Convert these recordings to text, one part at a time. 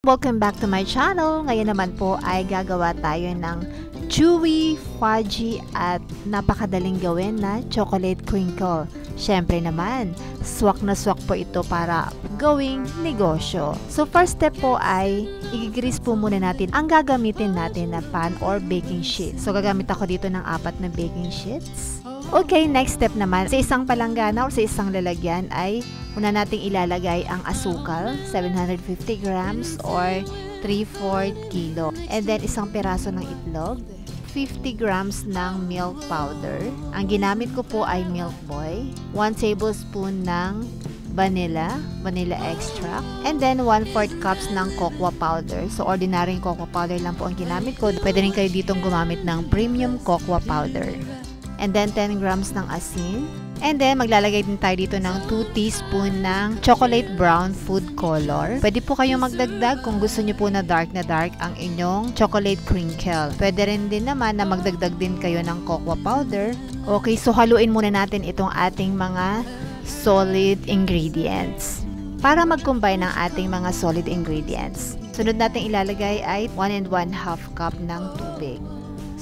Welcome back to my channel. Ngayon naman po ay gagawa tayo ng chewy, fudgy at napakadaling gawin na chocolate crinkle. Syempre naman, swak na swak po ito para gawing negosyo. So first step po ay i-grease po muna natin ang gagamitin natin na pan or baking sheet. So gagamit ako dito ng 4 na baking sheets. Okay, next step naman, sa isang palanggana o sa isang lalagyan ay una nating ilalagay ang asukal, 750 grams or 3/4 kilo. And then isang piraso ng itlog, 50 grams ng milk powder. Ang ginamit ko po ay Milk Boy, 1 tablespoon ng vanilla extract, and then 1/4 cups ng cocoa powder. So ordinary cocoa powder lang po ang ginamit ko. Pwede rin kayo ditong gumamit ng premium cocoa powder. And then 10 grams ng asin. And then maglalagay din tayo dito ng 2 teaspoon ng chocolate brown food color. Pwede po kayong magdagdag kung gusto nyo po na dark ang inyong chocolate crinkle. Pwede rin din naman na magdagdag din kayo ng cocoa powder. Okay, so haluin muna natin itong ating mga solid ingredients para mag-combine ang ating mga solid ingredients. Sunod natin ilalagay ay 1 1/2 cup ng tubig.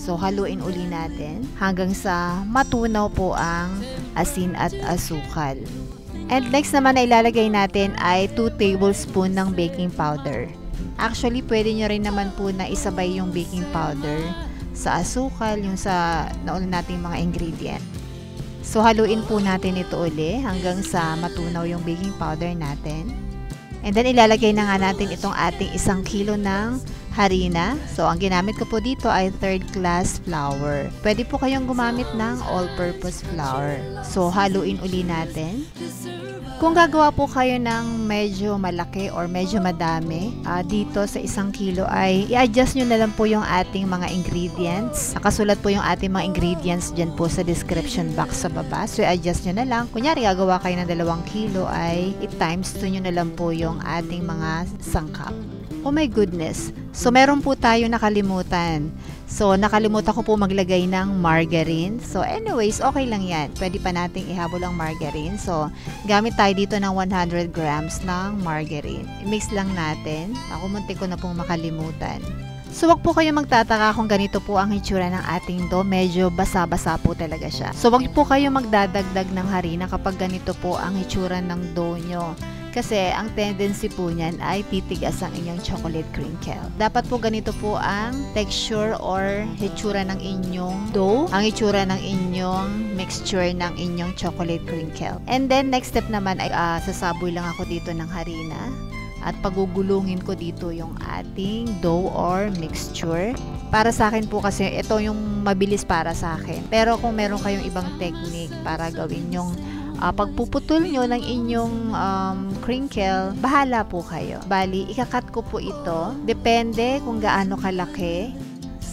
So, haluin uli natin hanggang sa matunaw po ang asin at asukal. And next naman na ilalagay natin ay 2 tablespoon ng baking powder. Actually, pwede nyo rin naman po na isabay yung baking powder sa asukal, yung sa nauna nating mga ingredient. So, haluin po natin ito uli hanggang sa matunaw yung baking powder natin. And then, ilalagay na nga natin itong ating 1 kilo ng harina. So, ang ginamit ko po dito ay 3rd class flour. Pwede po kayong gumamit ng all-purpose flour. So, haluin uli natin. Kung gagawa po kayo ng medyo malaki or medyo madami, dito sa 1 kilo ay i-adjust nyo na lang po yung ating mga ingredients. Nakasulat po yung ating mga ingredients dyan po sa description box sa baba. So, i-adjust nyo na lang. Kunyari, gagawa kayo ng 2 kilo ay i-times 2 nyo na lang po yung ating mga sangkap. Oh my goodness. So, meron po tayo nakalimutan. So, nakalimutan ko po maglagay ng margarine. So, anyways, okay lang yan. Pwede pa nating ihabol ang margarine. So, gamit tayo dito ng 100 grams ng margarine. I-mix lang natin. Ako, muntik ko na pong makalimutan. So, wag po kayo magtataka kung ganito po ang hitsura ng ating dough. Medyo basa-basa po talaga siya. So, wag po kayo magdadagdag ng harina kapag ganito po ang hitsura ng dough nyo. Kasi ang tendency po niyan ay titigas ang inyong chocolate crinkle. Dapat po ganito po ang texture or hitsura ng inyong dough, ang hitsura ng inyong mixture ng inyong chocolate crinkle. And then next step naman ay sasaboy lang ako dito ng harina at pagugulungin ko dito yung ating dough or mixture. Para sa akin po kasi ito yung mabilis para sa akin. Pero kung meron kayong ibang technique para gawin yung pagpuputol nyo ng inyong crinkle, bahala po kayo. Bali, ikakat ko po ito. Depende kung gaano kalaki.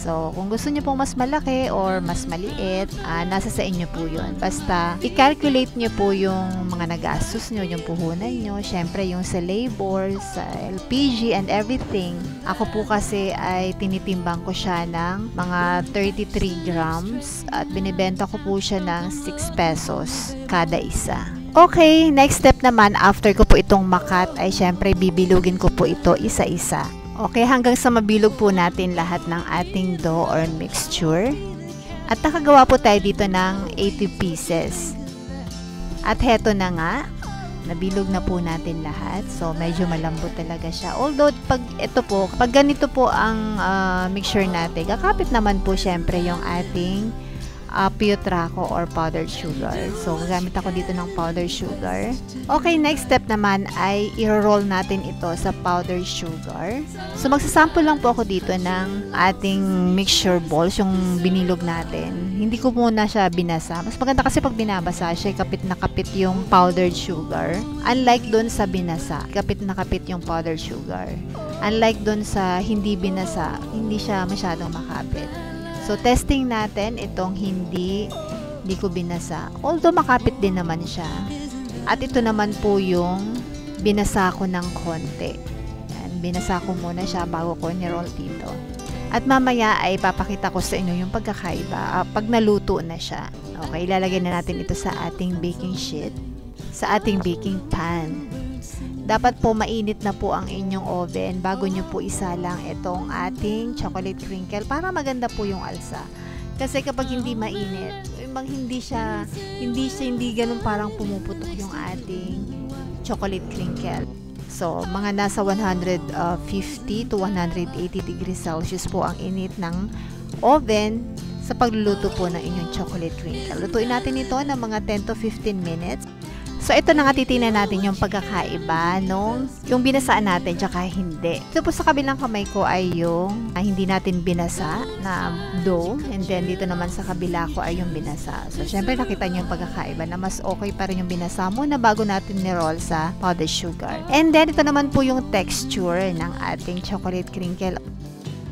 So, kung gusto nyo pong mas malaki or mas maliit, nasa sa inyo po yun. Basta, i-calculate nyo po yung mga nagastos nyo, yung puhunan nyo. Syempre, yung sa labor, sa LPG and everything. Ako po kasi ay tinitimbang ko siya ng mga 33 grams at binibenta ko po siya ng 6 pesos kada isa. Okay, next step naman, after ko po itong makat, ay syempre bibilugin ko po ito isa-isa. Okay, hanggang sa mabilog po natin lahat ng ating dough or mixture. At nakagawa po tayo dito ng 80 pieces. At heto na nga, nabilog na po natin lahat. So, medyo malambot talaga siya. Although, pag ganito po ang mixture natin, kakapit naman po syempre yung ating Piotraco or powdered sugar. So, gagamit ako dito ng powdered sugar. Okay, next step naman ay i-roll natin ito sa powdered sugar. So, magsasample lang po ako dito ng ating mixture balls, yung binilog natin. Hindi ko muna siya binasa. Mas maganda kasi pag binabasa siya, kapit na kapit yung powdered sugar. Unlike dun sa binasa, kapit na kapit yung powdered sugar. Unlike dun sa hindi binasa, hindi siya masyadong makapit. So, testing natin itong hindi ko binasa. Although, makapit din naman siya. At ito naman po yung binasa ko ng konti. Yan, binasa ko muna siya bago ko ni-roll dito. At mamaya ay papakita ko sa inyo yung pagkakaiba pag naluto na siya. Okay, ilalagay na natin ito sa ating baking sheet, sa ating baking pan. dapat po mainit na po ang inyong oven bago nyo po isalang itong ating chocolate crinkle para maganda po yung alsa. Kasi kapag hindi mainit, hindi ganun parang pumuputok yung ating chocolate crinkle. So, mga nasa 150 to 180 degrees Celsius po ang init ng oven sa pagluluto po ng inyong chocolate crinkle. Lutuin natin ito ng mga 10 to 15 minutes. So, ito na nga titingnan natin yung pagkakaiba yung binasaan natin tsaka hindi. Ito po sa kabilang kamay ko ay yung hindi natin binasa na dough. And then, dito naman sa kabila ko ay yung binasa. So, syempre nakita nyo yung pagkakaiba na mas okay pa rin yung binasa mo na bago natin ni-roll sa powdered sugar. And then, ito naman po yung texture ng ating chocolate crinkle.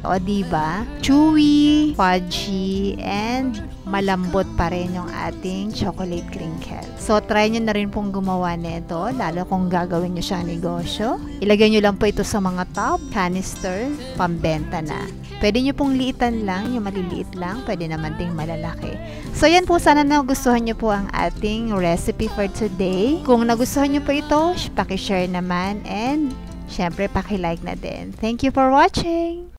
O, diba? Chewy, fudgy, and malambot pa rin yung ating chocolate crinkle. So, try nyo na rin pong gumawa nito, lalo kung gagawin nyo siyang negosyo. Ilagay nyo lang po ito sa mga tub, canister, pambenta na. Pwede nyo pong liitan lang, yung maliliit lang, pwede naman ding malalaki. So, yan po, sana nagustuhan nyo po ang ating recipe for today. Kung nagustuhan nyo po ito, pakishare naman, and syempre, pakilike na din. Thank you for watching!